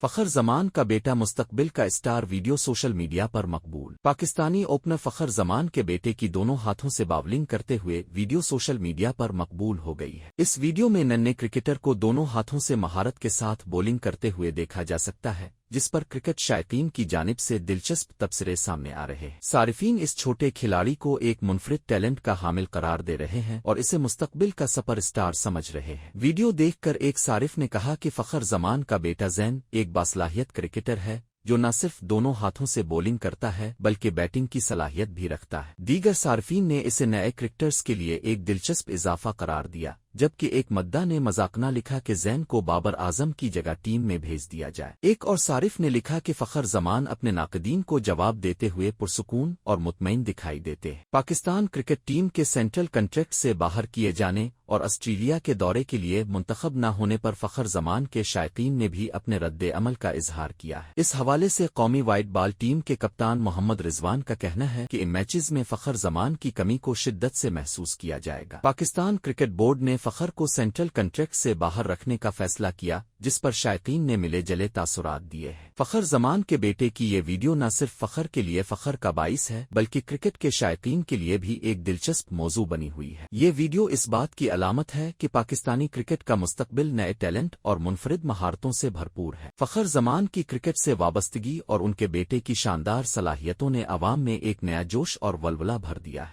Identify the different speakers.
Speaker 1: فخر زمان کا بیٹا مستقبل کا اسٹار ویڈیو سوشل میڈیا پر مقبول۔ پاکستانی اوپنر فخر زمان کے بیٹے کی دونوں ہاتھوں سے باولنگ کرتے ہوئے ویڈیو سوشل میڈیا پر مقبول ہو گئی ہے۔ اس ویڈیو میں ننھے کرکٹر کو دونوں ہاتھوں سے مہارت کے ساتھ بولنگ کرتے ہوئے دیکھا جا سکتا ہے، جس پر کرکٹ شائقین کی جانب سے دلچسپ تبصرے سامنے آ رہے ہیں۔ صارفین اس چھوٹے کھلاڑی کو ایک منفرد ٹیلنٹ کا حامل قرار دے رہے ہیں اور اسے مستقبل کا سپر اسٹار سمجھ رہے ہیں۔ ویڈیو دیکھ کر ایک صارف نے کہا کہ فخر زمان کا بیٹا زین ایک باصلاحیت کرکٹر ہے جو نہ صرف دونوں ہاتھوں سے بولنگ کرتا ہے بلکہ بیٹنگ کی صلاحیت بھی رکھتا ہے۔ دیگر صارفین نے اسے نئے کرکٹرز کے لیے ایک دلچسپ اضافہ قرار دیا، جبکہ ایک مداح نے مذاقنہ لکھا کہ زین کو بابر اعظم کی جگہ ٹیم میں بھیج دیا جائے۔ ایک اور صارف نے لکھا کہ فخر زمان اپنے ناقدین کو جواب دیتے ہوئے پرسکون اور مطمئن دکھائی دیتے ہیں۔ پاکستان کرکٹ ٹیم کے سینٹرل کنٹریکٹ سے باہر کیے جانے اور آسٹریلیا کے دورے کے لیے منتخب نہ ہونے پر فخر زمان کے شائقین نے بھی اپنے رد عمل کا اظہار کیا ہے۔ اس حوالے سے قومی وائٹ بال ٹیم کے کپتان محمد رضوان کا کہنا ہے کہ ان میچز میں فخر زمان کی کمی کو شدت سے محسوس کیا جائے گا۔ پاکستان کرکٹ بورڈ نے فخر کو سینٹرل کنٹریکٹ سے باہر رکھنے کا فیصلہ کیا، جس پر شائقین نے ملے جلے تاثرات دیے ہیں۔ فخر زمان کے بیٹے کی یہ ویڈیو نہ صرف فخر کے لیے فخر کا باعث ہے بلکہ کرکٹ کے شائقین کے لیے بھی ایک دلچسپ موضوع بنی ہوئی ہے۔ یہ ویڈیو اس بات کی علامت ہے کہ پاکستانی کرکٹ کا مستقبل نئے ٹیلنٹ اور منفرد مہارتوں سے بھرپور ہے۔ فخر زمان کی کرکٹ سے وابستگی اور ان کے بیٹے کی شاندار صلاحیتوں نے عوام میں ایک نیا جوش اور ولولہ بھر دیا ہے۔